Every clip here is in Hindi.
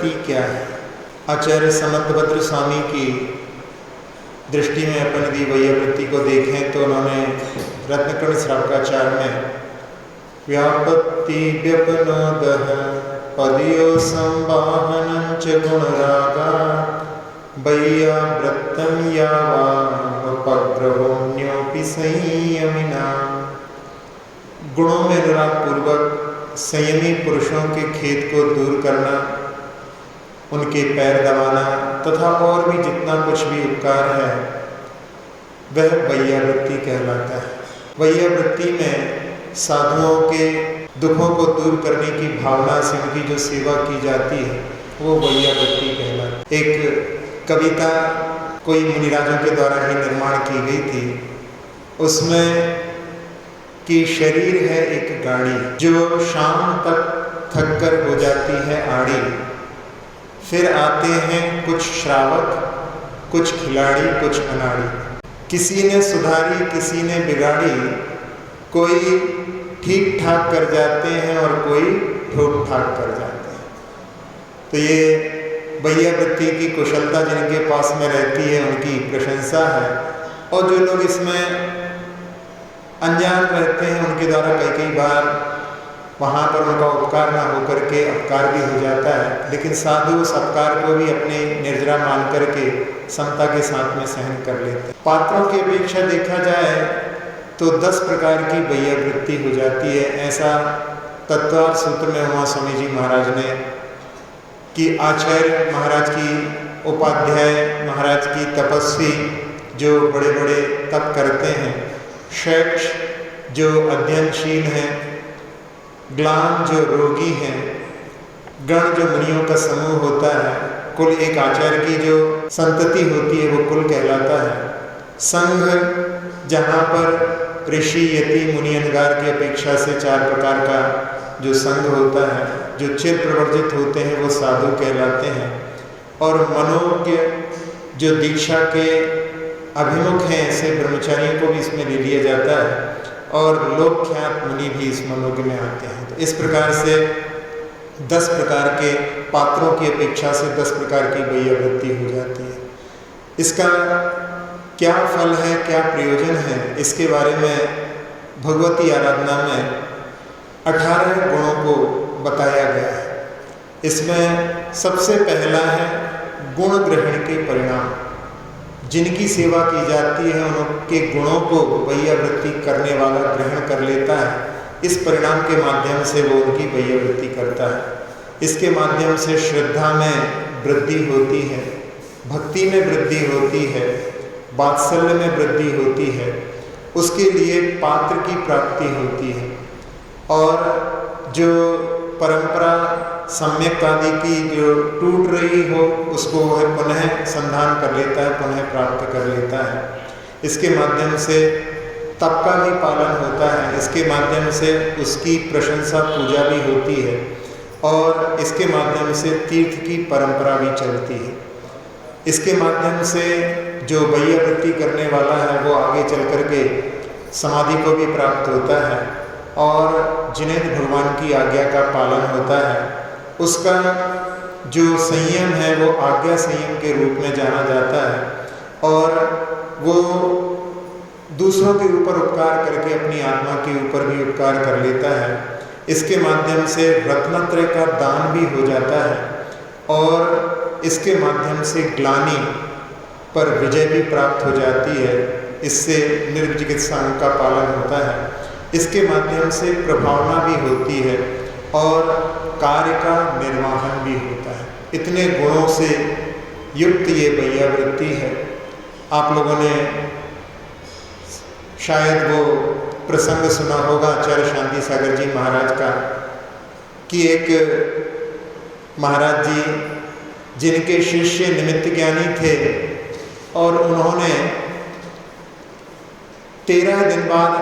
वृत्ति क्या है। आचार्य समंतभद्र स्वामी की दृष्टि में अपन यदि वैयावृत्ति को देखें तो उन्होंने रत्नकर्ण श्रावकाचार में व्यापत्ति व्यपनोदः पदयो संवाहनं च गुणरागा वैयावृत्तं यावानुपग्रहोऽन्योऽपि संयमिना। गुणों में अनुराग पूर्वक संयमी पुरुषों के खेद को दूर करना, उनके पैर दबाना तथा और भी जितना कुछ भी उपकार है वह वैयावृत्ति कहलाता है। वैयावृत्ति में साधुओं के दुखों को दूर करने की भावना से उनकी जो सेवा की जाती है वो वैयावृत्ति कहलाती है। एक कविता कोई मुनिराजों के द्वारा ही निर्माण की गई थी, उसमें कि शरीर है एक गाड़ी जो शाम तक थक कर हो जाती है आड़ी, फिर आते हैं कुछ श्रावक, कुछ खिलाड़ी, कुछ अनाड़ी। किसी ने सुधारी, किसी ने बिगाड़ी, कोई ठीक ठाक कर जाते हैं और कोई ठोक ठाक कर जाते हैं। तो ये वैयावृत्ति की कुशलता जिनके पास में रहती है उनकी प्रशंसा है, और जो लोग इसमें अनजान रहते हैं उनके द्वारा कई बार वहाँ पर उनका उपकार ना होकर के अपकार भी हो जाता है, लेकिन साधु उस अपकार को भी अपने निर्जरा मान करके समता के साथ में सहन कर लेते हैं। पात्रों की अपेक्षा देखा जाए तो 10 प्रकार की वैयावृत्ति हो जाती है। ऐसा तत्वार सूत्र में हुआ स्वामी जी महाराज ने कि आचार्य महाराज की उपाध्याय महाराज की तपस्वी जो बड़े बड़े तप करते हैं, शैक्ष जो अध्ययनशील हैं, ग्लान जो रोगी हैं, गण जो मुनियों का समूह होता है, कुल एक आचार्य की जो संतति होती है वो कुल कहलाता है। संघ जहाँ पर ऋषि यति मुनि अनगार की अपेक्षा से 4 प्रकार का जो संघ होता है, जो चिर प्रवर्जित होते हैं वो साधु कहलाते हैं। और मनोज्ञ जो दीक्षा के अभिमुख हैं ऐसे ब्रह्मचारियों को भी इसमें ले लिया जाता है, और लोकख्यात मुनि भी इस मनोज्ञ में आते हैं। तो इस प्रकार से 10 प्रकार के पात्रों की अपेक्षा से 10 प्रकार की वैयावृत्ति हो जाती है। इसका क्या फल है, क्या प्रयोजन है, इसके बारे में भगवती आराधना में 18 गुणों को बताया गया है। इसमें सबसे पहला है गुण ग्रहण के परिणाम। जिनकी सेवा की जाती है उनके गुणों को वैयावृत्ति करने वाला ग्रहण कर लेता है। इस परिणाम के माध्यम से वो उनकी वैयावृत्ति करता है। इसके माध्यम से श्रद्धा में वृद्धि होती है, भक्ति में वृद्धि होती है, वात्सल्य में वृद्धि होती है, उसके लिए पात्र की प्राप्ति होती है, और जो परंपरा सम्यक आदि की जो टूट रही हो उसको वह पुनः संधान कर लेता है, पुनः प्राप्त कर लेता है। इसके माध्यम से तप का भी पालन होता है, इसके माध्यम से उसकी प्रशंसा पूजा भी होती है, और इसके माध्यम से तीर्थ की परंपरा भी चलती है। इसके माध्यम से जो वैयावृत्ति करने वाला है वो आगे चल कर के समाधि को भी प्राप्त होता है, और जिन्हें भगवान की आज्ञा का पालन होता है उसका जो संयम है वो आज्ञा संयम के रूप में जाना जाता है, और वो दूसरों के ऊपर उपकार करके अपनी आत्मा के ऊपर भी उपकार कर लेता है। इसके माध्यम से रत्नत्रय का दान भी हो जाता है, और इसके माध्यम से ग्लानि पर विजय भी प्राप्त हो जाती है। इससे निर्विचिकित्सा का पालन होता है। इसके माध्यम से प्रभावना भी होती है और कार्य का निर्वाहन भी होता है। इतने गुणों से युक्त ये वैयावृत्ति है। आप लोगों ने शायद वो प्रसंग सुना होगा आचार्य शांति सागर जी महाराज का, कि एक महाराज जी जिनके शिष्य निमित्त ज्ञानी थे, और उन्होंने 13 दिन बाद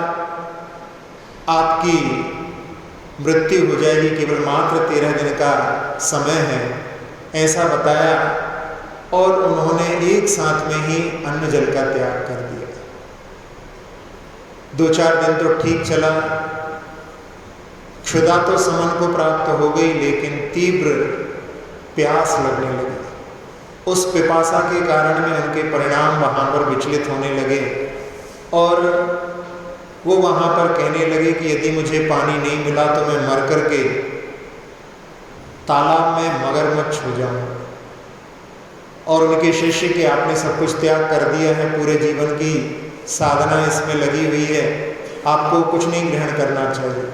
आपकी मृत्यु हो जाएगी, केवल मात्र 13 दिन का समय है ऐसा बताया, और उन्होंने एक साथ में ही अन्न जल का त्याग कर दिया। 2-4 दिन तो ठीक चला, क्षुधा तो समन को प्राप्त हो गई, लेकिन तीव्र प्यास लगने लगी। उस पिपासा के कारण में उनके परिणाम वहाँ पर विचलित होने लगे और वो वहाँ पर कहने लगे कि यदि मुझे पानी नहीं मिला तो मैं मर करके तालाब में मगरमच्छ हो जाऊँ। और उनके शिष्य के आपने सब कुछ त्याग कर दिया है, पूरे जीवन की साधना इसमें लगी हुई है, आपको कुछ नहीं ग्रहण करना चाहिए।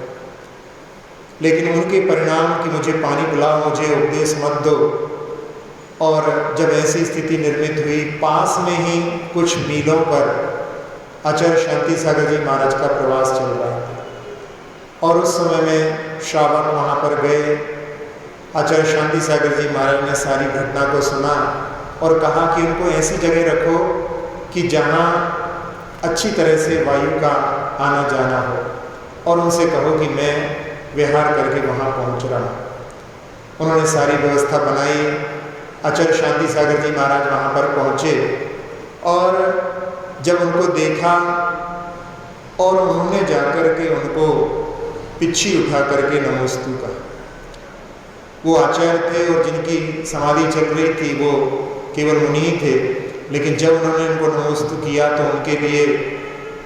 लेकिन उनके परिणाम कि मुझे पानी पिलाओ, मुझे उपदेश मत दो। और जब ऐसी स्थिति निर्मित हुई, पास में ही कुछ मीलों पर आचार्य शांति सागर जी महाराज का प्रवास चल रहा था और उस समय में श्रावक वहाँ पर गए। आचार्य शांति सागर जी महाराज ने सारी घटना को सुना और कहा कि उनको ऐसी जगह रखो कि जहाँ अच्छी तरह से वायु का आना जाना हो, और उनसे कहो कि मैं विहार करके वहाँ पहुँच रहा हूँ। उन्होंने सारी व्यवस्था बनाई। आचार्य शांति सागर जी महाराज वहाँ पर पहुँचे और जब उनको देखा और उन्होंने जाकर के उनको पिछी उठा करके नमोस्तु कहा। वो आचार्य थे और जिनकी समाधि चल रही थी वो केवल मुनि ही थे, लेकिन जब उन्होंने उनको नमोस्तु किया तो उनके लिए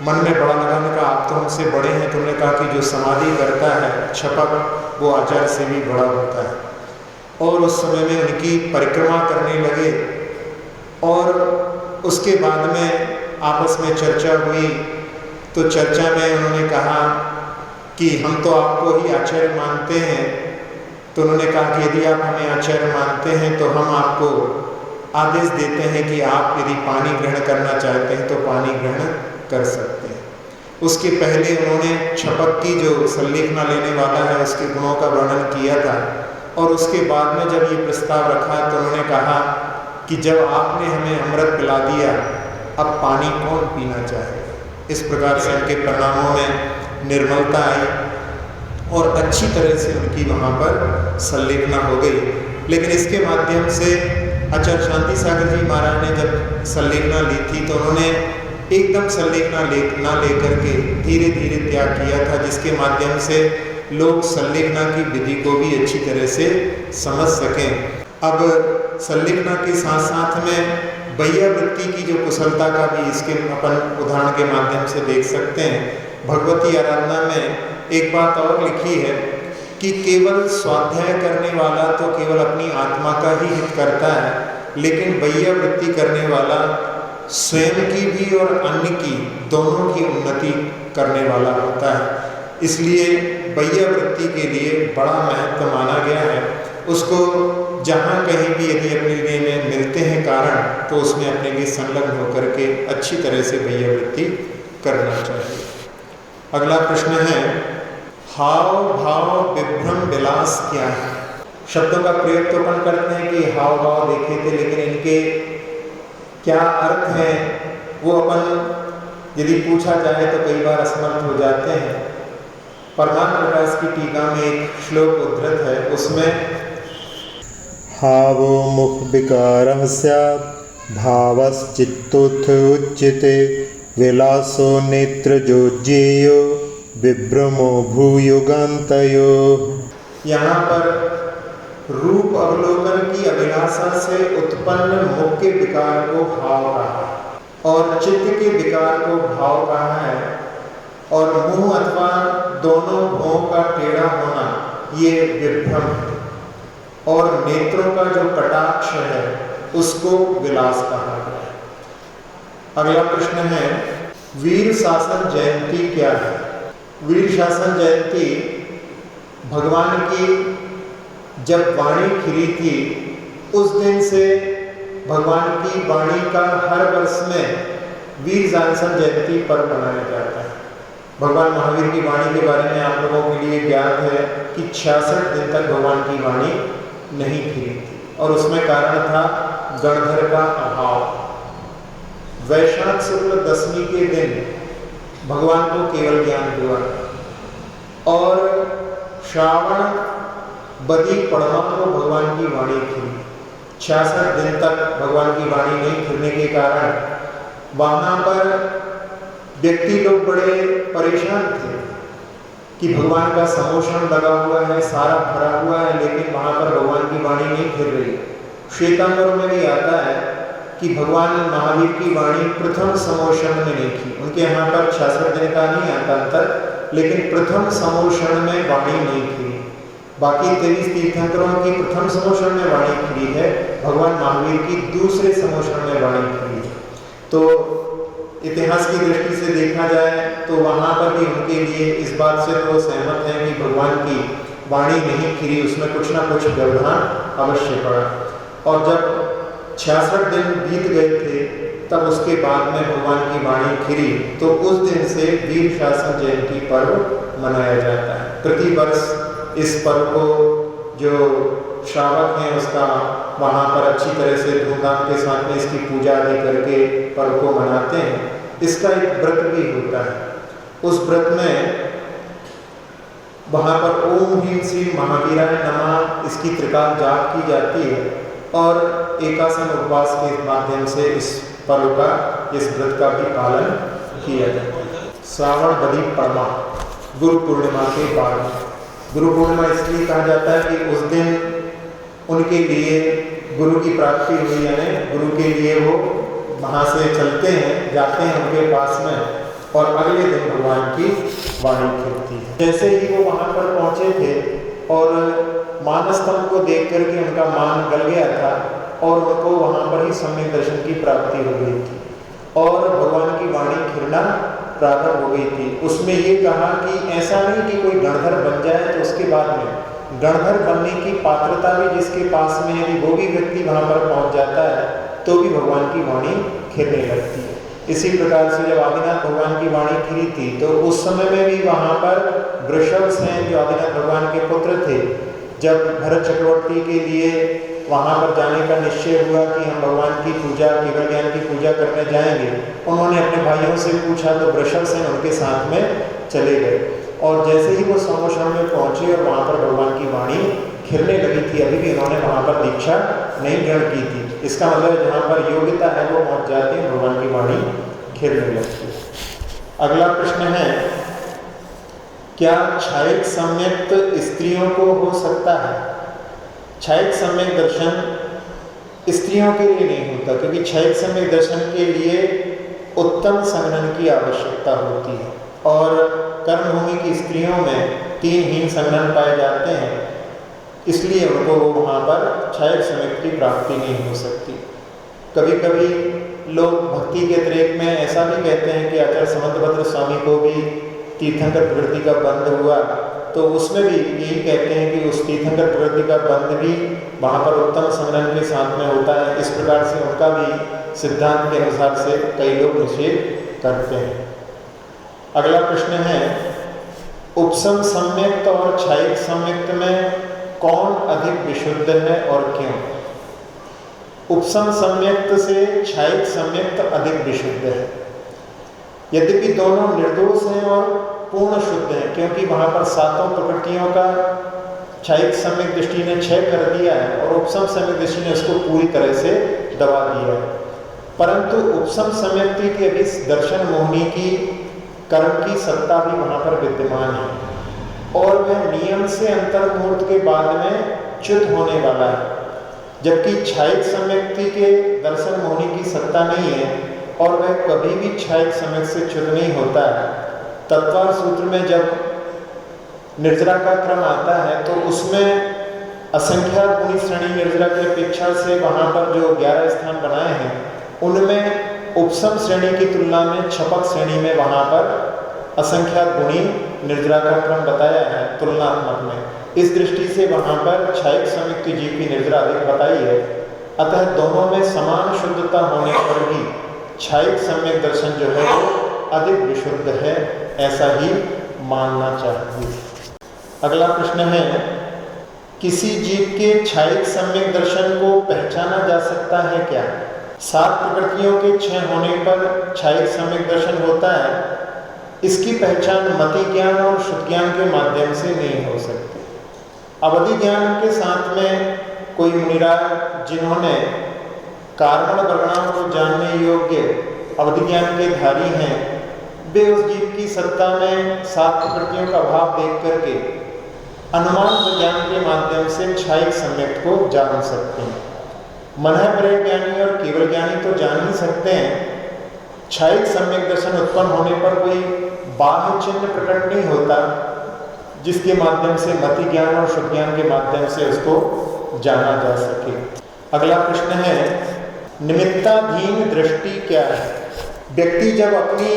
मन में बड़ा लगा। उन्होंने कहा आप तो हमसे बड़े हैं। तो उन्होंने कहा कि जो समाधि करता है छपक, वो आचार्य से भी बड़ा होता है। और उस समय में उनकी परिक्रमा करने लगे और उसके बाद में आपस में चर्चा हुई। तो चर्चा में उन्होंने कहा कि हम तो आपको ही आचार्य मानते हैं। तो उन्होंने कहा कि यदि आप हमें आचार्य मानते हैं तो हम आपको आदेश देते हैं कि आप यदि पानी ग्रहण करना चाहते हैं तो पानी ग्रहण कर सकते हैं। उसके पहले उन्होंने छपक की जो संलेखना लेने वाला है उसके गुणों का वर्णन किया था और उसके बाद में जब ये प्रस्ताव रखा तो उन्होंने कहा कि जब आपने हमें अमृत पिला दिया, अब पानी कौन पीना चाहे। इस प्रकार से उनके परिणामों में निर्मलता आई और अच्छी तरह से उनकी वहाँ पर संलेखना हो गई। लेकिन इसके माध्यम से आचार्य शांति सागर जी महाराज ने जब संलेखना ली थी तो उन्होंने एकदम संलेखना ना लेकर के धीरे धीरे त्याग किया था, जिसके माध्यम से लोग संलेखना की विधि को भी अच्छी तरह से समझ सकें। अब संलेखना के साथ साथ में बैया वृत्ति की जो कुशलता का भी इसके अपन उदाहरण के माध्यम से देख सकते हैं। भगवती आराधना में एक बात और लिखी है कि केवल स्वाध्याय करने वाला तो केवल अपनी आत्मा का ही हित करता है, लेकिन बैया वृत्ति करने वाला स्वयं की भी और अन्य की दोनों की उन्नति करने वाला होता है। इसलिए बैया वृत्ति के लिए बड़ा महत्व माना गया है। उसको जहाँ कहीं भी यदि अपने लिए में मिलते हैं कारण तो उसमें अपने लिए संलग्न होकर के अच्छी तरह से बैया वृत्ति करना चाहिए। अगला प्रश्न है, हाव भाव विभ्रम विलास क्या है। शब्दों का प्रयोग तो अपन करते हैं कि हाव भाव देखे थे, लेकिन इनके क्या अर्थ है वो अपन यदि पूछा जाए तो कई बार असमर्थ हो जाते हैं। परमार्थ प्रकाश की टीका में एक श्लोक उद्धृत है, उसमें हावो मुख विकारः स्यात् भावश्चित्तोऽथ उच्यते विलासो नेत्रजोज्येयो विभ्रमो भूयुगान्तयो। यहाँ पर रूप अवलोकन की अभिलाषा से उत्पन्न मुख के विकार को भाव कहा और चित्त के विकार को भाव कहा है, और मुंह अथवा दोनों भौं का टेढ़ा होना ये विभ्रम है, और नेत्रों का जो कटाक्ष है उसको विलास कहा गया है। अगला प्रश्न है, वीर शासन जयंती क्या है। वीर शासन जयंती भगवान की जब वाणी खिली थी उस दिन से भगवान की वाणी का हर वर्ष में वीर शासन जयंती पर्व मनाया जाता है। भगवान महावीर की वाणी के बारे में आप लोगों के लिए ज्ञात है कि 66 दिन तक भगवान की वाणी नहीं खिली थी और उसमें कारण था गणधर का अभाव। वैशाख शुक्ल दशमी के दिन भगवान को केवल ज्ञान हुआ और श्रावण बदी पड़वा को भगवान की वाणी खिली। 66 दिन तक भगवान की वाणी नहीं खिलने के कारण वहाँ पर व्यक्ति लोग बड़े परेशान थे कि भगवान का समोषण लगा हुआ है, सारा भरा हुआ है, लेकिन वहाँ पर भगवान की वाणी नहीं खिल रही। श्वेतांबर में भी आता है कि भगवान महावीर की वाणी प्रथम समोषण में नहीं थी। उनके यहाँ पर 66 दिन का नहीं आता अंतर, लेकिन प्रथम समोषण में वाणी नहीं खिली। बाकी 23 तीर्थंकरों की प्रथम समोषण में वाणी खिली है, भगवान महावीर की दूसरे समोषण में वाणी खिली है। तो इतिहास की दृष्टि से देखा जाए तो वहाँ पर भी उनके लिए इस बात से तो सहमत है कि भगवान की वाणी नहीं खिली, उसमें कुछ ना कुछ व्यवधान अवश्य पड़ा। और जब 66 दिन बीत गए थे तब उसके बाद में भगवान की वाणी खिली, तो उस दिन से वीर शासन जयंती पर्व मनाया जाता है। प्रति वर्ष इस पर्व को जो श्रावक हैं उसका वहाँ पर अच्छी तरह से धूमधाम के साथ में इसकी पूजा आदि करके पर्व को मनाते हैं। इसका एक व्रत भी होता है। उस व्रत में वहाँ पर ओम ह्रीं श्री महावीराय नमः इसकी त्रिकाल जाप की जाती है और एकासन उपवास के माध्यम से इस पर्व का, इस व्रत का भी पालन किया जाता है। श्रावण बदी परमा, गुरु पूर्णिमा के बाद। गुरु पूर्णिमा इसलिए कहा जाता है कि उस दिन उनके लिए गुरु की प्राप्ति हुई, यानी गुरु के लिए वो वहाँ से चलते हैं, जाते हैं उनके पास में, और अगले दिन भगवान की वाणी खिलती है। जैसे ही वो वहाँ पर पहुँचे थे और मानस्तंभ को देख करके उनका मान गल गया था और उनको वहाँ पर ही सम्यक दर्शन की प्राप्ति हो गई थी और भगवान की वाणी खिलना प्रारंभ हो गई थी। उसमें ये कहा कि ऐसा नहीं कि कोई गणधर बन जाए तो उसके बाद में गणधर बनने की पात्रता भी जिसके पास में, यदि वो भी व्यक्ति वहाँ पर पहुँच जाता है तो भी भगवान की वाणी खिलने लगती है। इसी प्रकार से जब आदिनाथ भगवान की वाणी खिली थी तो उस समय में भी वहाँ पर वृषभसेन जो आदिनाथ भगवान के पुत्र थे, जब भरत चक्रवर्ती के लिए वहाँ पर जाने का निश्चय हुआ कि हम भगवान की पूजा, केवल ज्ञान की पूजा करने जाएंगे, उन्होंने अपने भाइयों से पूछा तो वृषभसेन उनके साथ में चले गए। और जैसे ही वो समोषण में पहुँचे और वहाँ पर भगवान की वाणी खिलने लगी थी, अभी भी उन्होंने वहाँ पर दीक्षा नहीं ग्रहण की थी। इसका मतलब जहाँ पर योग्यता है वो पहुँच जाती है, भगवान की वाणी खिलने लगती है। अगला प्रश्न है, क्या क्षायिक सम्यक्त स्त्रियों को हो सकता है? क्षायिक सम्यक दर्शन स्त्रियों के लिए नहीं होता, क्योंकि क्षायिक सम्यक दर्शन के लिए उत्तम संगणन की आवश्यकता होती है और कर्मभूमि की स्त्रियों में 3 हीन संगणन पाए जाते हैं, इसलिए उनको वहाँ पर क्षायिक सम्यक की प्राप्ति नहीं हो सकती। कभी कभी लोग भक्ति के त्रेक में ऐसा भी कहते हैं कि आचार्य समंतभद्र स्वामी को भी तीर्थंकर प्रवृत्ति का बंध हुआ, तो उसमें भी यही कहते हैं कि उस तीर्थंकर प्रवृत्ति का बंध भी वहाँ पर उत्तम संगणन के साथ में होता है। इस प्रकार से उनका भी सिद्धांत के अनुसार से कई लोग निषेध करते हैं। अगला प्रश्न है, उपसम सम्यक्त और क्षायिक सम्यक्त में कौन अधिक विशुद्ध है और क्यों? उपसम सम्यक्त से क्षायिक सम्यक्त अधिक विशुद्ध है, यद्यपि दोनों निर्दोष हैं और पूर्ण शुद्ध हैं, क्योंकि वहाँ पर 7 प्रकृतियों का क्षायिक सम्यक दृष्टि ने क्षय कर दिया है और उपसम सम्यक दृष्टि ने उसको पूरी तरह से दबा दिया है। परंतु उपसम सम्यक्ति की अभी दर्शन मोहिनी की कर्म की सत्ता भी वहाँ पर विद्यमान है और वह नियम से अंतर्मुहूर्त के बाद में च्युत होने वाला है, जबकि क्षायिक सम्यक्ति के दर्शन मोहिनी की सत्ता नहीं है और वह कभी भी क्षायिक सम्यक से च्युत नहीं होता है। तत्वार सूत्र में जब निर्जरा का क्रम आता है तो उसमें असंख्यात गुणी श्रेणी निर्जरा की अपेक्षा से वहाँ पर जो 11 स्थान बनाए हैं उनमें उपसम श्रेणी की तुलना में छपक श्रेणी में वहाँ पर असंख्यात गुणी निर्जरा का क्रम बताया है तुलनात्मक में। इस दृष्टि से वहाँ पर क्षायिक सम्यक्ति जीव की निर्जरा अधिक बताई है। अतः दोनों में समान शुद्धता होने पर भी क्षायिक सम्यक दर्शन जो है वो अधिक विशुद्ध है, ऐसा ही मानना चाहिए। अगला प्रश्न है, किसी जीव के क्षायिक सम्यक दर्शन को पहचाना जा सकता है क्या? 7 प्रकृतियों के क्षय होने पर क्षायिक सम्यक दर्शन होता है। इसकी पहचान मति ज्ञान और शुद्ध ज्ञान के माध्यम से नहीं हो सकती। अवधि ज्ञान के साथ में कोई मुनिराज जिन्होंने कारण वर्णनाओं को जानने योग्य अवधि ज्ञान के धारी हैं, वे उस जीव की सत्ता में 7 प्रकृतियों का भाव देख करके अनुमान विज्ञान के माध्यम से क्षायिक सम्यक को जान सकते हैं। मनः पर्यय ज्ञानी और केवल ज्ञानी तो जान ही सकते हैं। क्षायिक सम्यक दर्शन उत्पन्न होने पर कोई बाह्य चिन्ह प्रकट नहीं होता जिसके माध्यम से मति ज्ञान और शुद्ध ज्ञान के माध्यम से उसको जाना जा सके। अगला प्रश्न है, निमित्ताधीन दृष्टि क्या है? व्यक्ति जब अपनी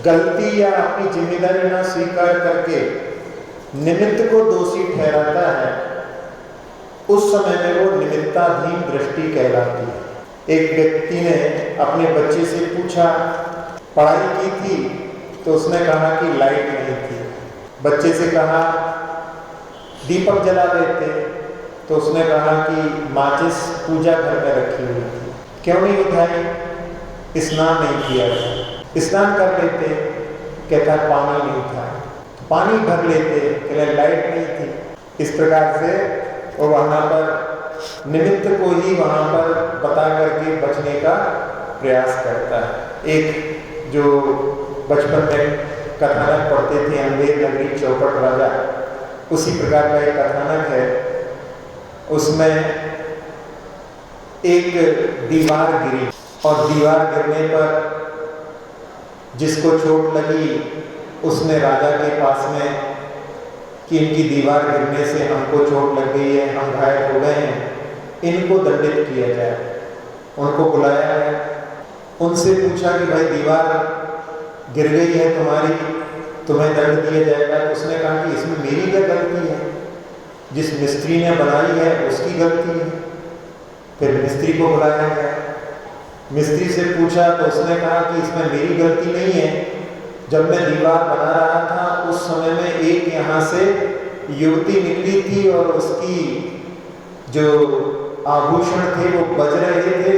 गलती या अपनी जिम्मेदारी न स्वीकार करके निमित्त को दोषी ठहराता है, उस समय में वो निमित्ताधीन दृष्टि कहलाती है। एक व्यक्ति ने अपने बच्चे से पूछा, पढ़ाई की थी? तो उसने कहा कि लाइट नहीं थी। बच्चे से कहा, दीपक जला देते? तो उसने कहा कि माचिस पूजा घर में रखी हुई थी। क्यों नहीं उठाई? स्नान नहीं किया था। स्नान कर लेते? कहता पानी नहीं था। पानी भर लेते? कहते लाइट नहीं थी। इस प्रकार से वो वहाँ पर निमित्त को ही वहाँ पर बता करके बचने का प्रयास करता है। एक जो बचपन में कथानक पढ़ते थे, अंधेर नगरी चौपट राजा, उसी प्रकार का एक कथानक है। उसमें एक दीवार गिरी और दीवार गिरने पर जिसको चोट लगी उसने राजा के पास में कि इनकी दीवार गिरने से हमको चोट लग गई है, हम घायल हो गए हैं, इनको दंडित किया जाए। उनको बुलाया है, उनसे पूछा कि भाई दीवार गिर गई है तुम्हारी, तुम्हें दंड दिया जाएगा। तो उसने कहा कि इसमें मेरी क्या गलती है? जिस मिस्त्री ने बनाई है उसकी गलती है। फिर मिस्त्री को बुलाया गया, मिस्त्री से पूछा तो उसने कहा कि इसमें मेरी गलती नहीं है। जब मैं दीवार बना रहा था उस समय में एक यहाँ से युवती निकली थी और उसकी जो आभूषण थे वो बज रहे थे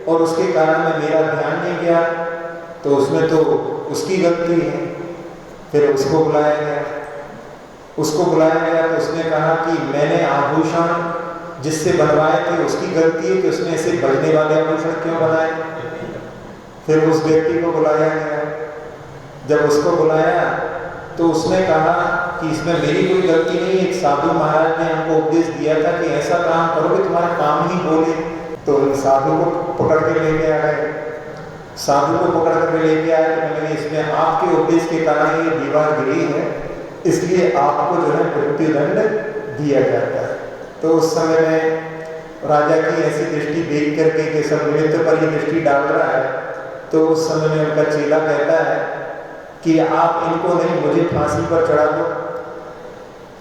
और उसके कारण में मेरा ध्यान नहीं गया, तो उसमें तो उसकी गलती है। फिर उसको बुलाया गया, उसको बुलाया गया तो उसने कहा कि मैंने आभूषण जिससे बनवाए थे उसकी गलती है कि उसने ऐसे बजने वाले आभूषण क्यों बनाए। फिर उस व्यक्ति को बुलाया गया, जब उसको बुलाया तो उसने कहा कि इसमें मेरी कोई गलती नहीं है। एक साधु महाराज ने हमको उपदेश दिया था कि ऐसा काम करो कि तुम्हारा काम ही बोले। तो साधु को पकड़ के लेके आ गए, साधु को पकड़ कर लेके आए तो मैंने इसमें आपके उपदेश के कारण ये दीवार गिरी है, इसलिए आपको जो है मृत्युदंड दिया जाता है। तो उस समय में राजा की ऐसी दृष्टि देख करके कि सब निमित्त पर ये दृष्टि डाल रहा है, तो उस समय में उनका चेला कहता है कि आप इनको नहीं, मुझे फांसी पर चढ़ा दो।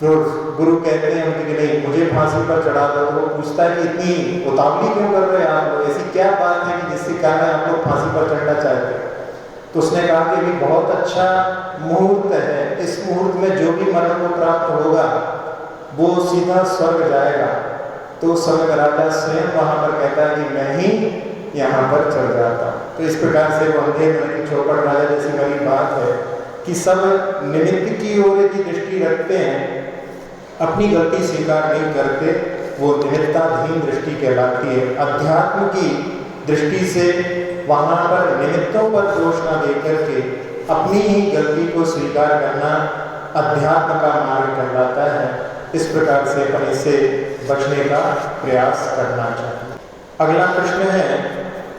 तो गुरु कहते हैं उनके कि नहीं, मुझे फांसी पर चढ़ा दो। तो वो पूछता है कि इतनी उतावली क्यों कर रहे हैं आप लोग, ऐसी क्या बात है कि जिसके कारण आप लोग फांसी पर चढ़ना चाहते हैं। तो उसने कहा कि ये बहुत अच्छा मुहूर्त है, इस मुहूर्त में जो भी मरण को प्राप्त होगा वो सीधा स्वर्ग जाएगा। तो उस समय राजा स्वयं वहाँ पर कहता है कि मैं ही यहाँ पर चल जाता। तो इस प्रकार से वो अंधेर नगरी चौपट राजा जैसी बड़ी बात है कि सब निमित्त की ओर की दृष्टि रखते हैं, अपनी गलती स्वीकार नहीं करते, वो निमित्ताधीन दृष्टि कहलाती है। अध्यात्म की दृष्टि से वहाँ पर निमित्तों पर दोष न दे करके अपनी ही गलती को स्वीकार करना अध्यात्म का मार्ग कहलाता है। इस प्रकार से अपन इससे बचने का प्रयास करना चाहिए। अगला प्रश्न है,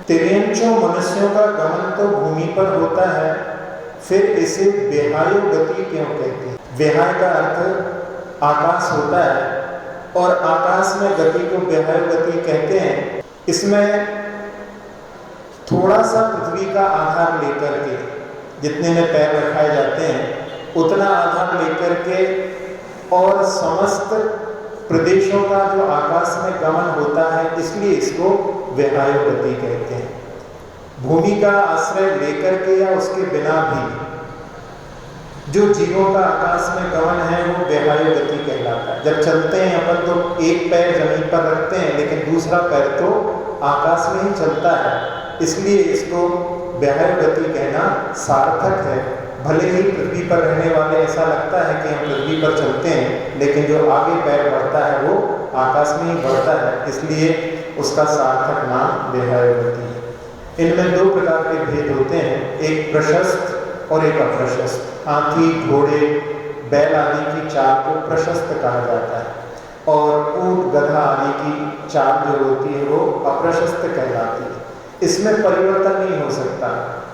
तिर्यंचों मनुष्यों का गमन तो भूमि पर होता है, फिर इसे विहायो गति क्यों कहते हैं? विहाय का अर्थ आकाश होता है और आकाश में गति को विहायो गति कहते हैं। इसमें थोड़ा सा पृथ्वी का आधार लेकर के, जितने में पैर रखाए जाते हैं उतना आधार लेकर के और समस्त प्रदेशों का जो आकाश में गमन होता है, इसलिए इसको विहायो गति कहते हैं। भूमि का आश्रय लेकर के या उसके बिना भी जो जीवों का आकाश में गमन है वो विहायो गति कहलाता है। जब चलते हैं अपन तो एक पैर जमीन पर रखते हैं लेकिन दूसरा पैर तो आकाश में ही चलता है, इसलिए इसको विहायो गति कहना सार्थक है। भले ही पृथ्वी पर रहने वाले ऐसा लगता है कि हम पृथ्वी पर चलते हैं, लेकिन जो आगे पैर बढ़ता है वो आकाश में ही बढ़ता है, इसलिए उसका सार्थक नाम विहायो गति है। इनमें दो प्रकार के भेद होते हैं, एक प्रशस्त और एक अप्रशस्त। हाथी, घोड़े, बैल आदि की चाल को प्रशस्त कहा जाता है और ऊंट, गधा आदि की चाल जो होती है वो अप्रशस्त कहलाती है। इसमें परिवर्तन नहीं हो सकता।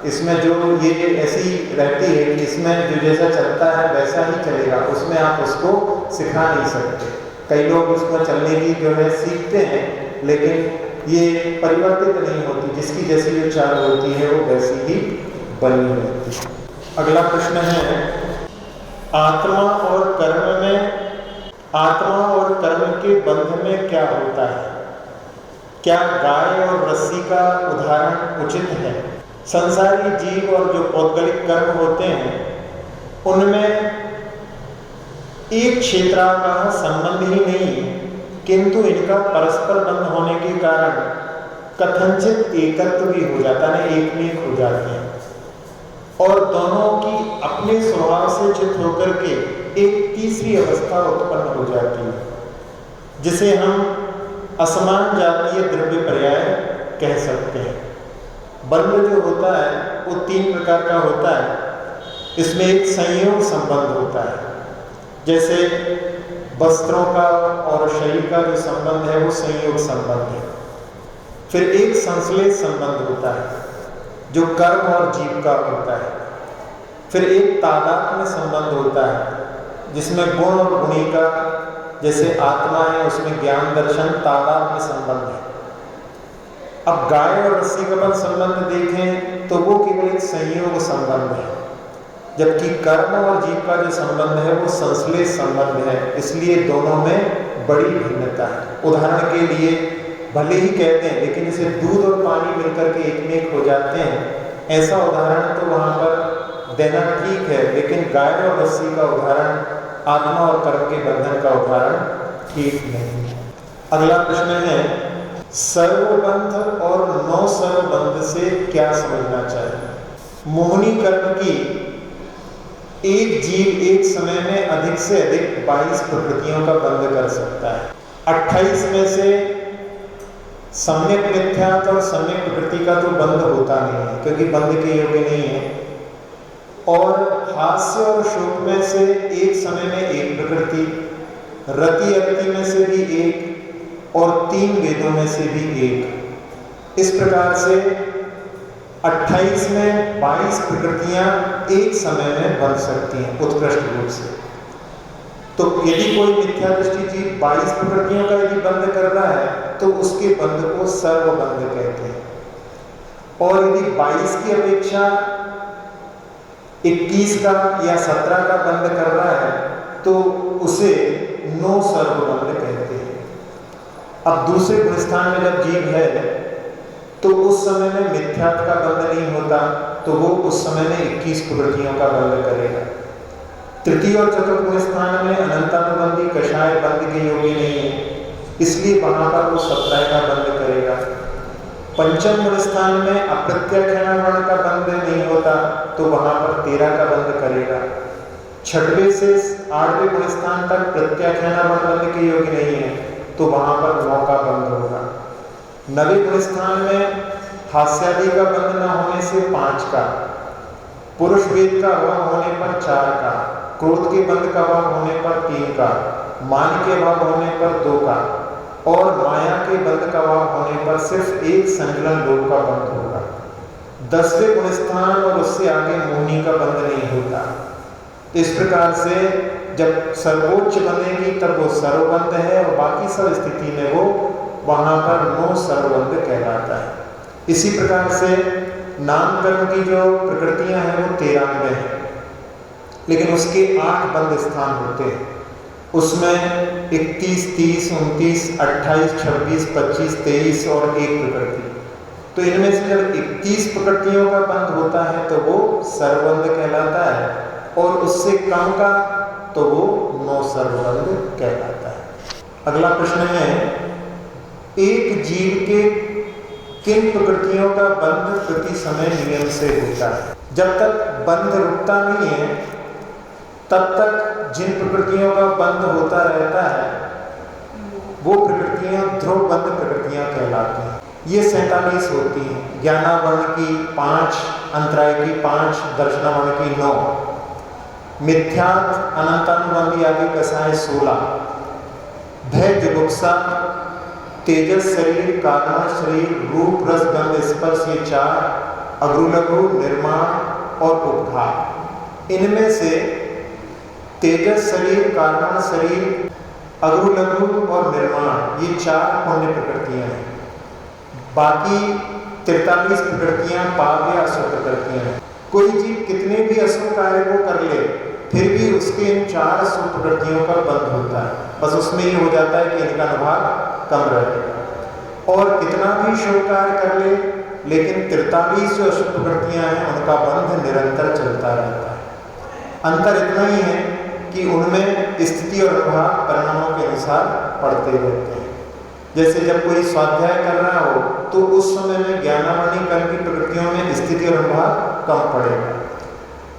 इसमें जो ये ऐसी रहती है कि इसमें जो जैसा चलता है वैसा ही चलेगा, उसमें आप उसको सिखा नहीं सकते। कई लोग उसमें चलने की जो है सीखते हैं, लेकिन ये परिवर्तित नहीं होती, जिसकी जैसी जो चाल होती है वो वैसी ही बनी रहती है। अगला प्रश्न है, आत्मा और कर्म के बंध में क्या होता है? क्या गाय और रस्सी का उदाहरण उचित है? संसारी जीव और जो पौद्गलिक कर्म होते हैं उनमें एक क्षेत्राकार संबंध ही नहीं है, किंतु इनका परस्पर बंध होने के कारण कथनचित एकत्व भी हो जाता है, एक हो जाते हैं और दोनों की अपने स्वभाव से चित होकर के एक तीसरी अवस्था उत्पन्न हो जाती है, जिसे हम असमान जातीय द्रव्य पर्याय कह सकते हैं। बंध जो होता है वो 3 प्रकार का होता है। इसमें एक संयोग संबंध होता है, जैसे वस्त्रों का और शरीर का जो संबंध है वो संयोग संबंध है। फिर एक संश्लेष संबंध होता है जो कर्म और जीव का होता है। फिर एक तादात्म्य संबंध होता है जिसमें गुण और गुणी का, जैसे आत्मा है उसमें ज्ञान दर्शन तादात्म्य संबंध है। अब गाय और रस्सी का संबंध देखें तो वो केवल एक संयोग संबंध है, जबकि कर्म और जीव का जो संबंध है वो संश्लेष संबंध है। इसलिए दोनों में बड़ी भिन्नता है। उदाहरण के लिए भले ही कहते हैं, लेकिन जैसे दूध और पानी मिलकर के एक हो जाते हैं, ऐसा उदाहरण तो वहाँ पर देना ठीक है, लेकिन गाय और रस्सी का उदाहरण, आत्मा और कर्म के बंधन का उदाहरण ठीक नहीं है। अगला प्रश्न है, सर्वबंध और नौ सर्वबंध से क्या समझना चाहिए? मोहनी कर्म की एक जीव एक समय में अधिक से अधिक 22 प्रकृतियों का बंध कर सकता है। 28 में से सम्यक मिथ्यात्व और सम्यक प्रकृति का तो बंध होता नहीं है, क्योंकि बंध के योग्य नहीं है। और हास्य और शोक में से एक समय में एक प्रकृति, रति अति में से भी एक, और 3 वेदों में से भी एक। इस प्रकार से 28 में 22 प्रकृतियां एक समय में बन सकती हैं उत्कृष्ट रूप से। तो यदि कोई मिथ्या दृष्टि जीव 22 प्रकृतियों का यदि बंध कर रहा है तो उसके बंध को सर्वबंध कहते हैं। और यदि 22 की अपेक्षा 21 का या 17 का बंध कर रहा है तो उसे 9 सर्वबंध कहते हैं। अब दूसरे गुणस्थान में जब जीव है तो उस समय में मिथ्यात्व का बंध नहीं होता, तो वो उस समय में 21 प्रकृतियों का बंध करेगा। तृतीय और चतुर्थ गुणस्थान में अनंतानुबंधी कषाय बंध के योग्य नहीं है, इसलिए वहां पर वो 17 का बंध करेगा। पंचम गुणस्थान में अप्रत्याख्यान वर्ण का बंध नहीं होता, तो वहां पर 13 का बंध करेगा। 6वें से 8वें गुणस्थान तक प्रत्याख्यान वर्ण बंध के योग्य नहीं है, तो वहां पर 9 का बंध होगा। 9वें गुणस्थान में हास्यादि का बंध न होने से 5 का, पुरुष वेद का अभाव होने पर 4 का, क्रोध के बंध का अभाव होने पर 3 का, मान के अभाव होने पर 2 का, और माया के बंध का अभाव होने पर सिर्फ 1 संकलन लोक का बंध होगा। 10वें गुणस्थान और उससे आगे मोहनी का बंध नहीं होता। इस प्रकार से जब सर्वोच्च बनेगी तब वो सर्वबंध है, और बाकी सब स्थिति में वो वहां पर 9 सर्वबंध कहलाता है। इसी प्रकार से नामकर्म की जो प्रकृतियां हैं वो 93 हैं, लेकिन उसके 8 बंध स्थान होते हैं। उसमें 21, 30, 29, 28, 26, 25, 23 और 1 प्रकृति। तो इनमें से जब 21 प्रकृतियों का बंध होता है तो वो सर्वबंध कहलाता है, और उससे कम का तो वो 9 सर्वबंध कहलाता है। अगला प्रश्न है, एक जीव के किन प्रकृतियों का बंध प्रति समय नियम से होता है? जब तक बंध रुकता नहीं है तब तक जिन प्रकृतियों का बंध होता रहता है वो प्रकृतियां ध्रुव बंध प्रकृतियां कहलाती हैं। ये 47 होती हैं। ज्ञानावर्ण की 5, अंतराय की 5, दर्शनावर्ण की 9, मिथ्यात्व अनंतानुबंधी आदि कसाय 16, भय जुगुप्सा, तेजस शरीर, कारण शरीर, रूप रस गंध स्पर्श ये 4, अग्रुलघु, निर्माण और उपघात। इनमें से तेजस शरीर, कारण शरीर, अग्रुलघु और निर्माण ये 4 पुण्य प्रकृतियां हैं। बाकी 43 प्रकृतियां पाप या अशुभ प्रकृतियां हैं। कोई जीव कितने भी अशुभ कार्य को कर ले, फिर भी उसके इन 4 शुभ प्रकृतियों का बंध होता है। बस उसमें ये हो जाता है कि इनका अनुभाग कम रहेगा। और कितना भी शुभ कार्य कर ले, लेकिन 43 जो अशुभ प्रकृतियां हैं उनका बंध निरंतर चलता रहता है। अंतर इतना ही है कि उनमें स्थिति और अनुभाग परिणामों के अनुसार पड़ते रहते हैं। जैसे जब कोई स्वाध्याय कर रहा हो तो उस समय में ज्ञानावरणी कर्म की प्रकृतियों में स्थिति और अनुभाग कम पड़ेगा,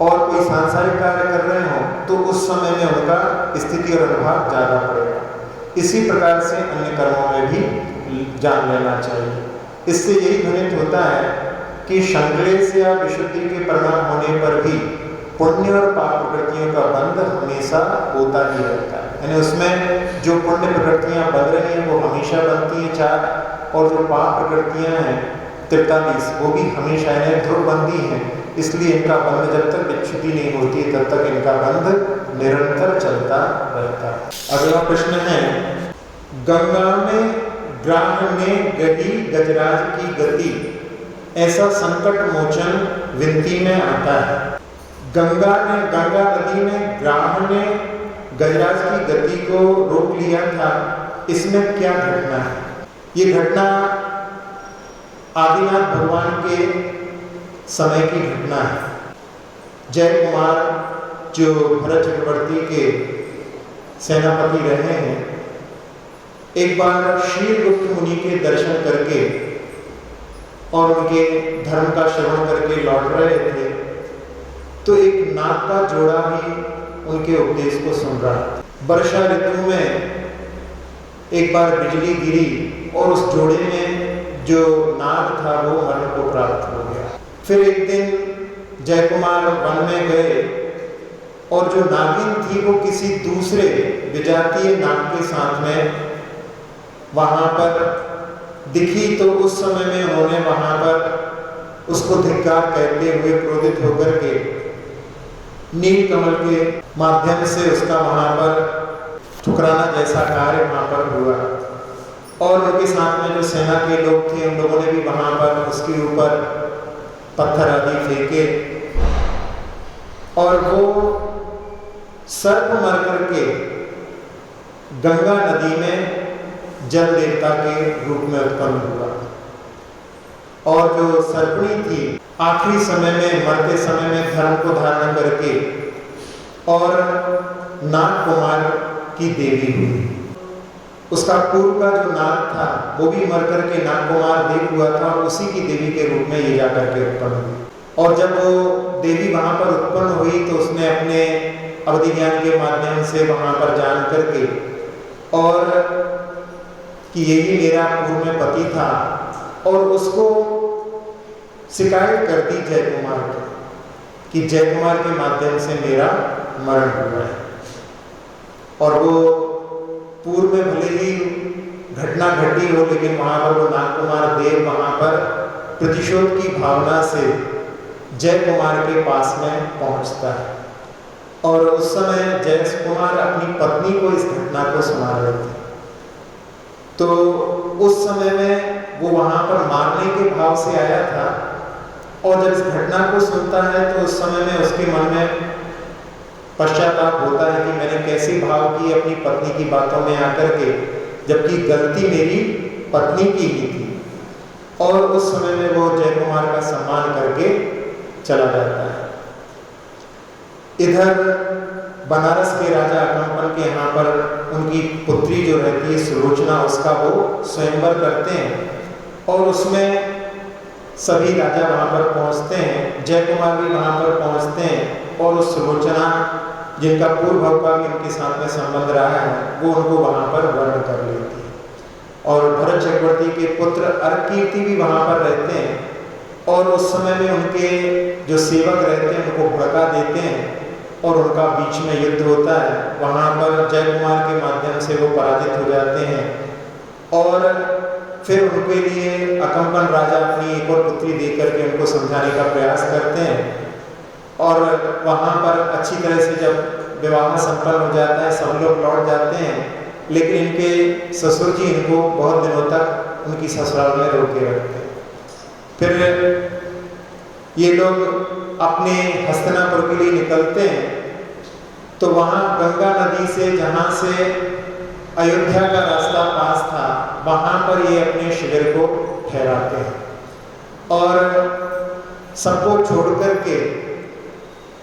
और कोई सांसारिक कार्य कर रहे हो तो उस समय में उनका स्थिति और अनुभाग ज़्यादा पड़ेगा। इसी प्रकार से अन्य कर्मों में भी जान लेना चाहिए। इससे यही ध्वनित होता है कि संक्लेश या विशुद्धि के परिणाम होने पर भी पुण्य और पाप प्रकृतियों का बंध हमेशा होता ही रहता है। यानी उसमें जो पुण्य प्रकृतियां बन रही हैं वो हमेशा बनती हैं 4, और जो पाप प्रकृतियां हैं 43 वो भी हमेशा यानी ध्रुवबंदी हैं। इसलिए इनका बंध जब तक विच्छुद्धि नहीं होती तब तक इनका बंध निरंतर चलता रहता है। अगला प्रश्न है, गंगा में ग्राह में गही गजराज की गति, ऐसा संकट मोचन विनती में आता है। गंगा नदी में ग्राह ने गजराज की गति को रोक लिया था, इसमें क्या घटना है? ये घटना आदिनाथ भगवान के समय की घटना है। जय कुमार जो भरत चक्रवर्ती के सेनापति रहे हैं, एक बार शीलगुप्त मुनि के दर्शन करके और उनके धर्म का श्रवण करके लौट रहे थे, तो एक नाग का जोड़ा भी उनके उपदेश को सुन रहा था। वर्षा ऋतु में एक बार बिजली गिरी और उस जोड़े में जो नाग था वो मरण को प्राप्त हो गया। फिर एक दिन जयकुमार वन में गए और जो नागिन थी वो किसी दूसरे विजातीय नाग के साथ में वहां पर दिखी, तो उस समय में उन्होंने वहां पर उसको धिक्कार कहते हुए क्रोधित होकर के नील कमल के माध्यम से उसका वहां पर ठुकराना जैसा कार्य वहां पर हुआ। और उनके साथ में जो सेना के लोग थे उन लोगों ने भी वहां पर उसके ऊपर पत्थर आदि फेंके, और वो सर्प मर करके गंगा नदी में जल देवता के रूप में उत्पन्न हुआ। और जो सर्पणी थी आखिरी समय में, मरते समय में धर्म को धारण करके और नाग कुमार की देवी हुई। उसका पूर्व का जो नाग था वो भी मर करके नाग कुमार देव हुआ था, उसी की देवी के रूप में ये जाकर के उत्पन्न हुई। और जब वो देवी वहां पर उत्पन्न हुई तो उसने अपने अवधि ज्ञान के माध्यम से वहां पर जान करके और कि यही मेरा पूर्व में पति था, और उसको शिकायत कर दी जयकुमार की कि जयकुमार के माध्यम से मेरा मरण हुआ है। और वो पूर्व में भले ही घटना घटी हो, लेकिन वहां पर वो नागकुमार देव वहां पर प्रतिशोध की भावना से जयकुमार के पास में पहुंचता है। और उस समय जयकुमार अपनी पत्नी को इस घटना को सुना रहे थे। तो उस समय में वो वहां पर मारने के भाव से आया था, और जब इस घटना को सुनता है तो उस समय में उसके मन में पश्चाताप होता है कि मैंने कैसे भाव की अपनी पत्नी की बातों में आकर के, जबकि गलती मेरी पत्नी की ही थी। और उस समय में वो जयकुमार का सम्मान करके चला जाता है। इधर बनारस के राजा अकम्पन के यहाँ पर उनकी पुत्री जो रहती है सुलोचना, उसका वो स्वयंवर करते हैं, और उसमें सभी राजा वहाँ पर पहुँचते हैं, जयकुमार भी वहाँ पर पहुँचते हैं, और उस सुलोचना जिनका पूर्व भाव का भी उनके साथ में संबंध रहा है वो उनको वहाँ पर वर्ण कर लेती है। और भरत चक्रवर्ती के पुत्र अर्ककीर्ति भी वहाँ पर रहते हैं, और उस समय में उनके जो सेवक रहते हैं उनको भड़का देते हैं और उनका बीच में युद्ध होता है। वहाँ पर जयकुमार के माध्यम से वो पराजित हो जाते हैं, और फिर उनके लिए अकम्पन राजा अपनी एक और पुत्री देकर के उनको समझाने का प्रयास करते हैं, और वहाँ पर अच्छी तरह से जब विवाह संपन्न हो जाता है, सब लोग लौट जाते हैं, लेकिन इनके ससुर जी इनको बहुत दिनों तक उनकी ससुराल में रोके रखते हैं। फिर ये लोग अपने हस्तिनापुर के लिए निकलते हैं, तो वहाँ गंगा नदी से, जहाँ से अयोध्या का रास्ता पास था, वहाँ पर ये अपने शिविर को ठहराते हैं और सबको छोड़ करके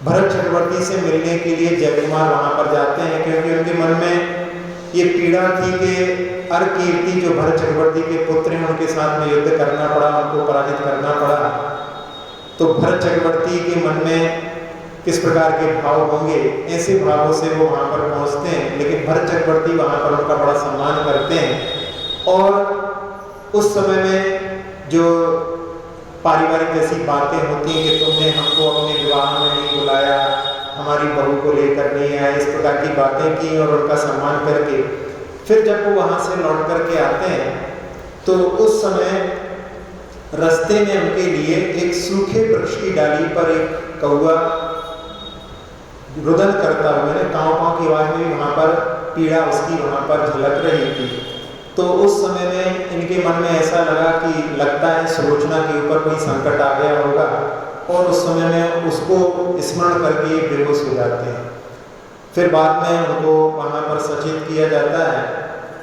भरत चक्रवर्ती से मिलने के लिए जयकुमार वहाँ पर जाते हैं, क्योंकि उनके मन में ये पीड़ा थी कि अर्ककीर्ति जो भरत चक्रवर्ती के पुत्र हैं उनके साथ में युद्ध करना पड़ा, उनको पराजित करना पड़ा। तो भरत चक्रवर्ती के मन में किस प्रकार के भाव होंगे, ऐसे भावों से वो वहाँ पर पहुँचते हैं। लेकिन भरत चक्रवर्ती वहाँ पर उनका बड़ा सम्मान करते हैं, और उस समय में जो पारिवारिक जैसी बातें होती हैं कि तुमने हमको अपने विवाह में नहीं बुलाया, हमारी बहू को लेकर नहीं आए, इस प्रकार की बातें की और उनका सम्मान करके फिर जब वो वहाँ से लौट करके आते हैं, तो उस समय रास्ते में उनके लिए एक सूखे वृक्ष की डाली पर एक कौवा रुदन करता हुआ, काँव काँव की आवाज में भी वहाँ पर पीड़ा उसकी वहाँ पर झलक रही थी। तो उस समय में इनके मन में ऐसा लगा कि लगता है सुलोचना के ऊपर कोई संकट आ गया होगा, और उस समय में उसको स्मरण करके बेहोश हो जाते हैं। फिर बाद में उनको वहाँ पर सचेत किया जाता है,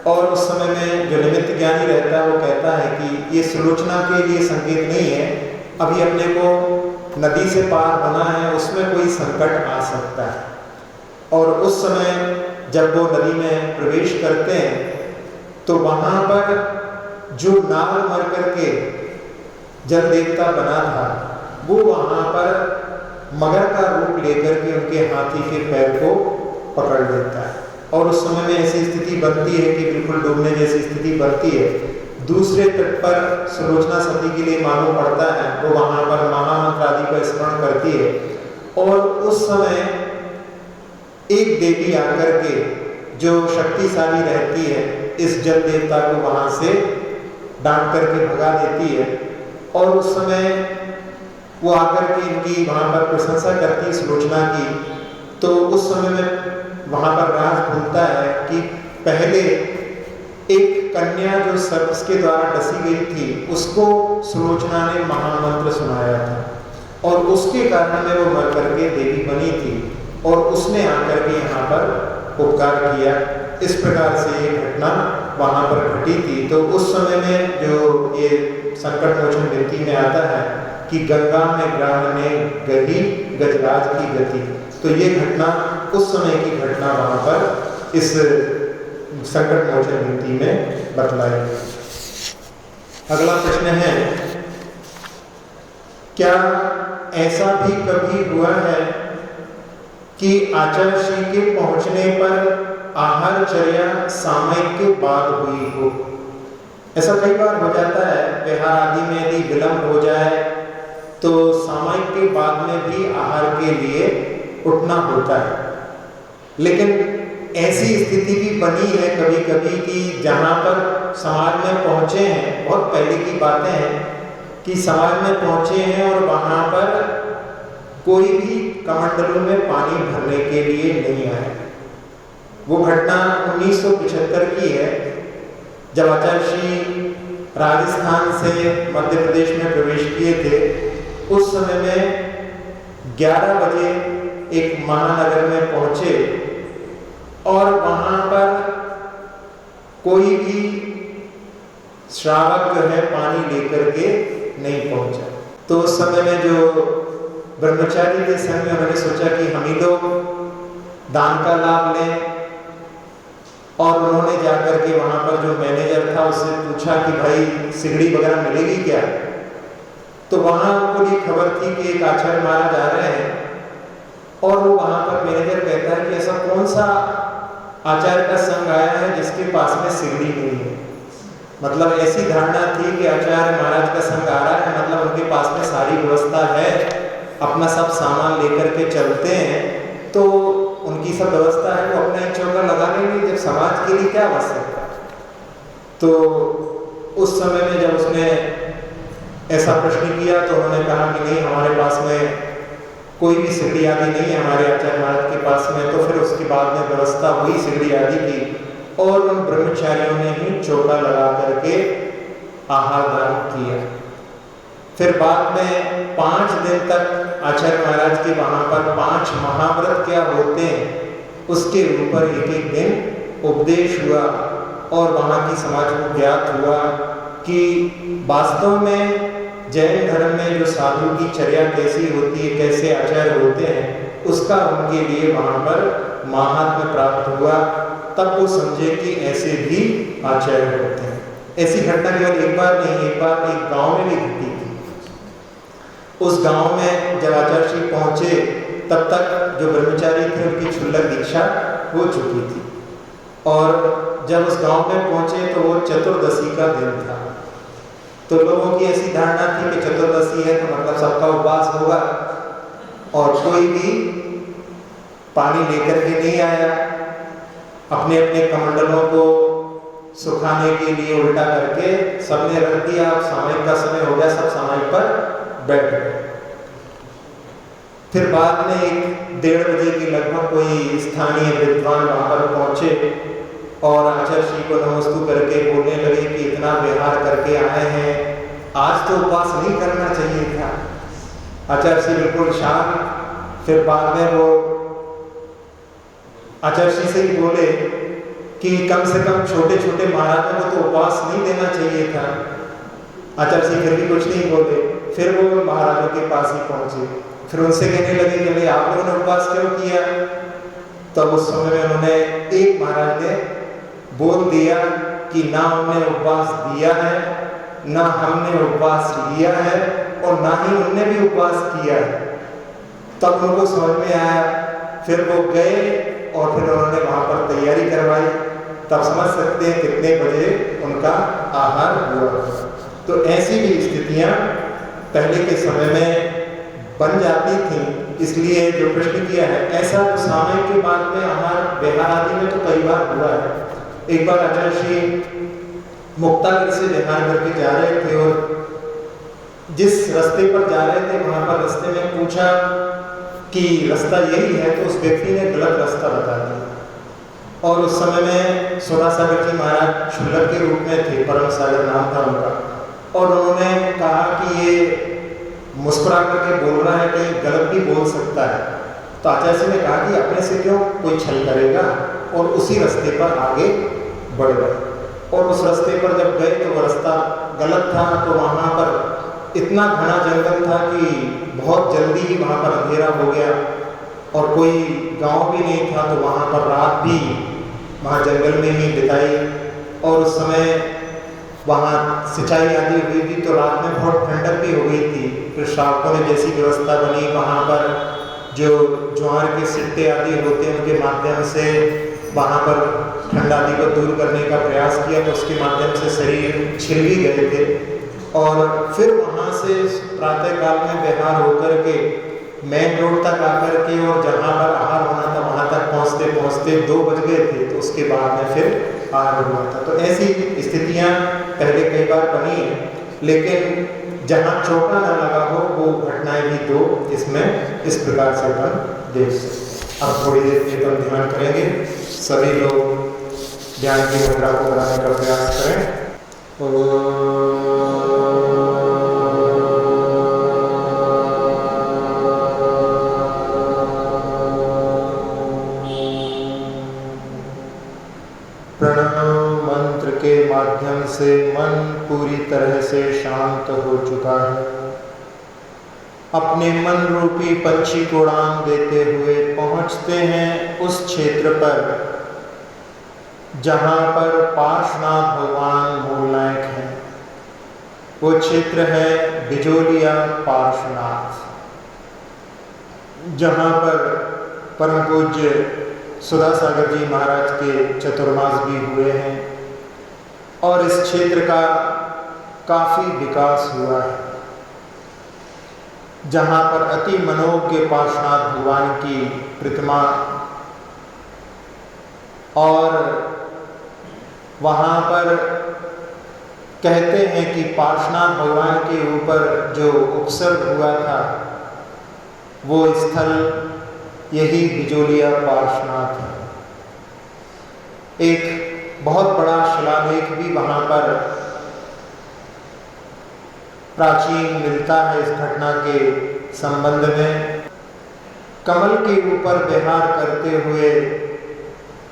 और उस समय में जो निमित्त ज्ञानी रहता है वो कहता है कि ये सुलोचना के लिए संकेत नहीं है, अभी अपने को नदी से पार होना है, उसमें कोई संकट आ सकता है। और उस समय जब वो नदी में प्रवेश करते हैं, तो वहाँ पर जो नाग मर करके जल देवता बना था, वो वहाँ पर मगर का रूप लेकर के उनके हाथी के पैर को पकड़ लेता है, और उस समय में ऐसी स्थिति बनती है कि बिल्कुल डूबने जैसी स्थिति बनती है। दूसरे तट पर सुलोचना सती के लिए मालूम पड़ता है, वो वहाँ पर महामंत्र आदि का स्मरण करती है, और उस समय एक देवी आकर के जो शक्तिशाली रहती है इस जल देवता को वहाँ से डांट करके भगा देती है, और उस समय वो आकर के इनकी वहाँ पर प्रशंसा करती है सुलोचना की। तो उस समय में वहाँ पर राज खुलता है कि पहले एक कन्या जो सर्प के द्वारा डसी गई थी, उसको सुलोचना ने महामंत्र सुनाया था, और उसके कारण में वो मर करके देवी बनी थी, और उसने आकर के यहाँ पर उपकार किया। इस प्रकार से ये घटना वहाँ पर घटी थी। तो उस समय में जो ये संकट मोचन विनती में आता है कि गंगा में ग्राम ने गही गजराज की गति, तो ये घटना उस समय की घटना वहाँ पर इस संकट मोचन विनती में बतलाई गई। अगला प्रश्न है, क्या ऐसा भी कभी हुआ है कि आचार्य श्री के पहुंचने पर आहारचर्या सामयिक के बाद हुई हो? ऐसा कई बार हो जाता है, विहार आदि में यदि विलंब हो जाए तो सामयिक के बाद में भी आहार के लिए उठना होता है। लेकिन ऐसी स्थिति भी बनी है कभी कभी कि जहाँ पर समाज में पहुँचे हैं, बहुत पहले की बातें हैं कि समाज में पहुँचे हैं और वहाँ पर कोई भी कमंडलों में पानी भरने के लिए नहीं आया। वो घटना 1975 की है, जब आचार्य श्री राजस्थान से मध्य प्रदेश में प्रवेश किए थे। उस समय में 11 बजे एक महानगर में पहुंचे, और वहां पर कोई भी श्रावक जो है पानी लेकर के नहीं पहुंचा। तो उस समय में जो ब्रह्मचारी के संग में उन्होंने सोचा कि हम ही लोग दान का लाभ लें, और उन्होंने जाकर के वहाँ पर जो मैनेजर था उससे पूछा कि भाई सिगड़ी वगैरह मिलेगी क्या? तो वहाँ उनको ये खबर थी कि एक आचार्य महाराज आ रहे हैं, और वो वहाँ पर मैनेजर कहता है कि ऐसा कौन सा आचार्य का संग आया है जिसके पास में सिगड़ी नहीं है। मतलब ऐसी धारणा थी कि आचार्य महाराज का संग आ रहा है, मतलब उनके पास में सारी व्यवस्था है, अपना सब सामान लेकर के चलते हैं, तो उनकी सब व्यवस्था है, वो अपना ही चौका लगा लेंगे, जब समाज के लिए क्या आवश्यकता। तो उस समय में जब उसने ऐसा प्रश्न किया तो उन्होंने कहा कि नहीं, हमारे पास में कोई भी सिगड़ी आदि नहीं है हमारे आचार्य महाराज के पास में। तो फिर उसके बाद में व्यवस्था हुई सिगड़ी आदि की, और उन ब्रह्मचारियों ने ही चौका लगा करके आहार दान किया। फिर बाद में 5 दिन तक आचार्य महाराज के वहां पर 5 महाव्रत क्या होते हैं उसके ऊपर एक दिन उपदेश हुआ, और वहां की समाज को ज्ञात हुआ कि वास्तव में जैन धर्म में जो साधु की चर्या कैसी होती है, कैसे आचार्य होते हैं, उसका उनके लिए वहां पर महात्म्य प्राप्त हुआ। तब वो समझे कि ऐसे भी आचार्य होते हैं। ऐसी घटना केवल एक बार नहीं, एक बार एक गांव में भी घटी थी। उस गांव में जब आचार्य श्री पहुंचे तब तक जो ब्रह्मचारी थे उनकी क्षुल्लक दीक्षा हो चुकी थी, और जब उस गांव में पहुंचे तो वो चतुर्दशी का दिन था। तो लोगों की ऐसी धारणा थी कि चतुर्दशी है तो मतलब सबका उपवास होगा, और कोई भी पानी लेकर के नहीं आया, अपने अपने कमंडलों को सुखाने के लिए उल्टा करके सबने रख दिया। अब सामयिक का समय हो गया, सब सामयिक पर बैठ गए। फिर बाद में 1-1:30 बजे के लगभग कोई स्थानीय विद्वान वहां पर पहुंचे और आचार्य श्री को नमस्तु करके बोलने लगे कि इतना व्यवहार करके आए हैं, आज तो उपवास नहीं करना चाहिए था। आचार्य श्री बिल्कुल शांत। फिर बाद में वो आचार्य श्री से ही बोले कि कम से कम छोटे छोटे महाराजों को तो उपवास नहीं देना चाहिए था। आचार्य श्री फिर भी कुछ नहीं बोले। फिर वो महाराजों के पास ही पहुंचे, फिर उनसे कहने लगे कि भाई आप लोगों ने उपवास क्यों किया। तब उस समय में उन्होंने, एक महाराज ने बोल दिया कि ना उन्होंने उपवास दिया है, ना हमने उपवास लिया है, और ना ही उनने भी उपवास किया है। तब उनको समझ में आया। फिर वो गए और फिर उन्होंने वहां पर तैयारी करवाई। तब समझ सकते हैं कितने बजे उनका आहार हुआ। तो ऐसी भी स्थितियां पहले के समय में बन जाती थी। इसलिए जो प्रश्न किया है, ऐसा तो सामयिक के बाद में आहार व्यवहार आदि में तो कई बार हुआ है। एक बार आचार्य श्री मुक्तागढ़ से बिहार करके जा रहे थे, और जिस रास्ते पर जा रहे थे वहां पर रास्ते में पूछा कि रास्ता यही है, तो उस व्यक्ति ने गलत रास्ता बता दिया। और उस समय में सुधासागर जी महाराज क्षुल्लक के रूप में थे, परम सागर नाम था उनका, और उन्होंने कहा कि ये मुस्कुरा करके बोल रहा है, कहीं गलत भी बोल सकता है। तो आचार्य जी ने कहा कि अपने से क्यों कोई छल करेगा, और उसी रास्ते पर आगे बढ़ गए। और उस रास्ते पर जब गए तो वो रास्ता गलत था। तो वहाँ पर इतना घना जंगल था कि बहुत जल्दी ही वहाँ पर अंधेरा हो गया, और कोई गांव भी नहीं था। तो वहाँ पर रात भी वहाँ जंगल में ही बिताई। और उस समय वहाँ सिंचाई आदि हुई थी, तो रात में बहुत ठंडक भी हो गई थी। फिर श्रावकों ने जैसी व्यवस्था बनी, वहाँ पर जो ज्वार के सिट्टे आदि होते हैं उनके माध्यम से वहाँ पर ठंड आदि को दूर करने का प्रयास किया, तो उसके माध्यम से शरीर छिल भी गए थे। और फिर वहाँ से प्रातःकाल में बिहार होकर के मेन रोड तक आकर के, और जहाँ पर आहार होना था वहाँ तक पहुँचते पहुँचते 2 बज गए थे। तो उसके बाद में फिर आहार हुआ था। तो ऐसी स्थितियाँ पहले कई बार बनी है, लेकिन जहाँ चौका न लगा हो वो घटनाएं भी 2 इसमें इस प्रकार से अपन देख सकते। अब थोड़ी देर में अपन ध्यान करेंगे। सभी लोग ध्यान की मुद्रा को बनाने का प्रयास करें। प्रणव मंत्र के माध्यम से मन पूरी तरह से शांत हो चुका है। अपने मन रूपी पंछी को उड़ान देते हुए पहुंचते हैं उस क्षेत्र पर जहां पर पार्श्वनाथ भगवान मूलनायक हैं। वो क्षेत्र है बिजोलिया पार्श्वनाथ, जहां पर परम पूज्य सुधासागर जी महाराज के चतुर्मास भी हुए हैं। और इस क्षेत्र का काफ़ी विकास हुआ है। जहाँ पर अति मनोज्ञ पार्श्वनाथ भगवान की प्रतिमा और वहाँ पर कहते हैं कि पार्श्वनाथ भगवान के ऊपर जो उपसर्ग हुआ था वो स्थल यही बिजोलिया पार्श्वनाथ है। एक बहुत बड़ा शिलालेख भी वहाँ पर प्राचीन मिलता है इस घटना के संबंध में। कमल के ऊपर विहार करते हुए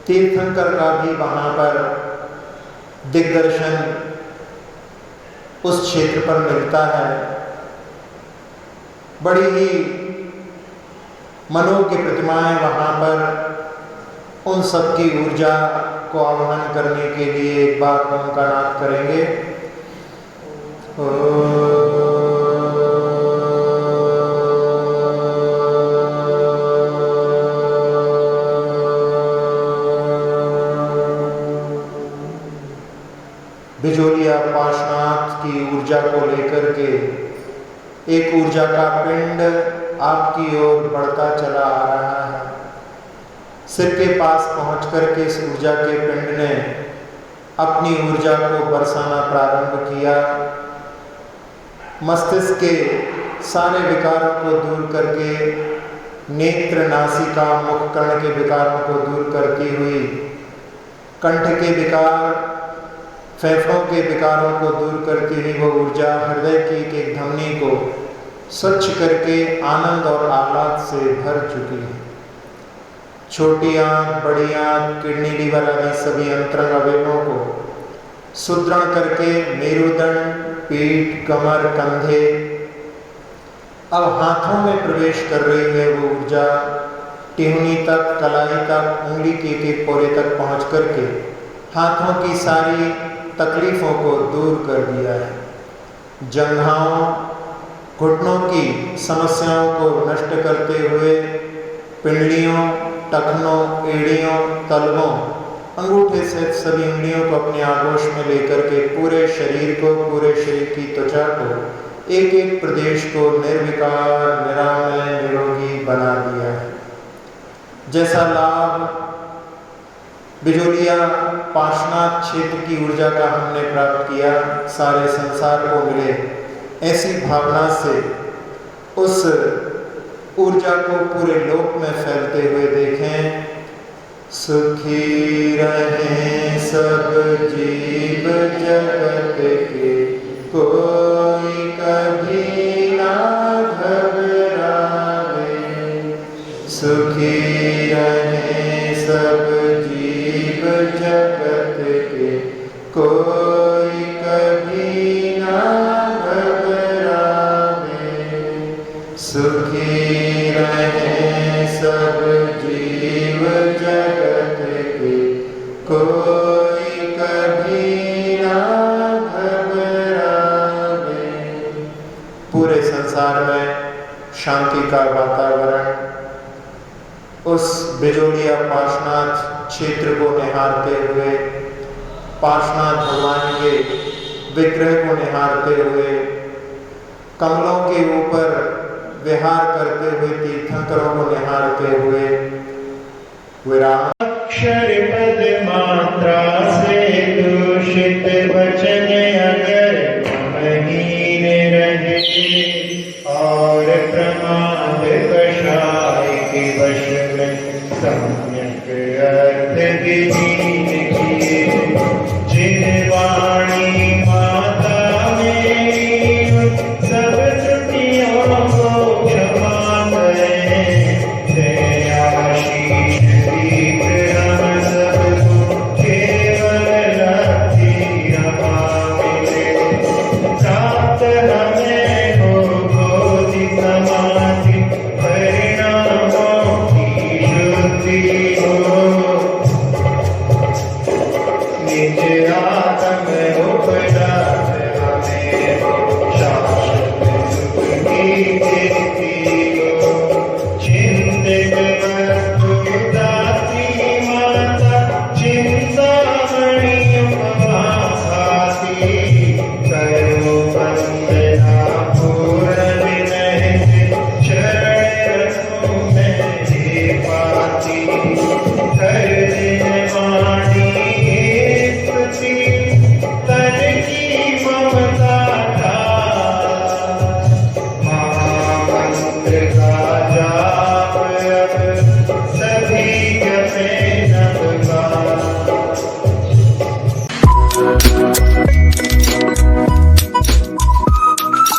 तीर्थंकर का भी वहाँ पर दिग्दर्शन उस क्षेत्र पर मिलता है। बड़ी ही मनोज्ञ प्रतिमाएं वहाँ पर उन सब की ऊर्जा को आवाहन करने के लिए एक बार उनका नाद करेंगे। बिजोलिया पार्श्वनाथ की ऊर्जा को लेकर के एक ऊर्जा का पिंड आपकी ओर बढ़ता चला आ रहा है। सिर के पास पहुंच करके इस ऊर्जा के पिंड ने अपनी ऊर्जा को बरसाना प्रारंभ किया। मस्तिष्क के सारे विकारों को दूर करके नेत्र, नासिका, मुख, कर्ण के विकारों को दूर करती हुई कंठ के विकार, फेफड़ों के विकारों को दूर करती हुई वो ऊर्जा हृदय की एक धमनी को स्वच्छ करके आनंद और आह्लाद से भर चुकी है। छोटी आंख, बड़ी आंख, किडनी, लीवर आदि सभी अंतरंग अवयवों को सुदृढ़ करके मेरुदंड, पीठ, कमर, कंधे, अब हाथों में प्रवेश कर रही है वो ऊर्जा। टिहनी तक, कलाई तक, उंगली के एक पोरे तक पहुंच करके हाथों की सारी तकलीफों को दूर कर दिया है। जंघाओं, घुटनों की समस्याओं को नष्ट करते हुए पिंडलियों, टखनों, एड़ियों, तलवों, अंगूठे से सभी उंगलियों को अपने आगोश में लेकर के पूरे शरीर की त्वचा को, एक एक प्रदेश को निर्विकार, निरामय, निरोगी बना दिया है। जैसा लाभ बिजोलिया पार्श्वनाथ क्षेत्र की ऊर्जा का हमने प्राप्त किया, सारे संसार को मिले, ऐसी भावना से उस ऊर्जा को पूरे लोक में फैलते हुए देखें। सुखी रहे सब जीव जगत के, कोई कभी ना घबरावे। सुखी रहे सब जीव जगत के, कोई कभी ना घबरावे। सुखी रहे सब जीव जगत के, कोई कभी ना घबरावे। पूरे संसार में शांति का वातावरण उस बिजोलिया पार्श्वनाथ क्षेत्र को निहारते हुए, पार्श्वनाथ भगवान के विग्रह को निहारते हुए, कमलों के ऊपर विहार करते हुए, तीर्थंकरों को निहारते हुए विराम। अक्षर पद मात्रा से दूषित वचन अगर महीन रहे, और प्रमाद कषाय के वश में सम्यक अर्थ विहीन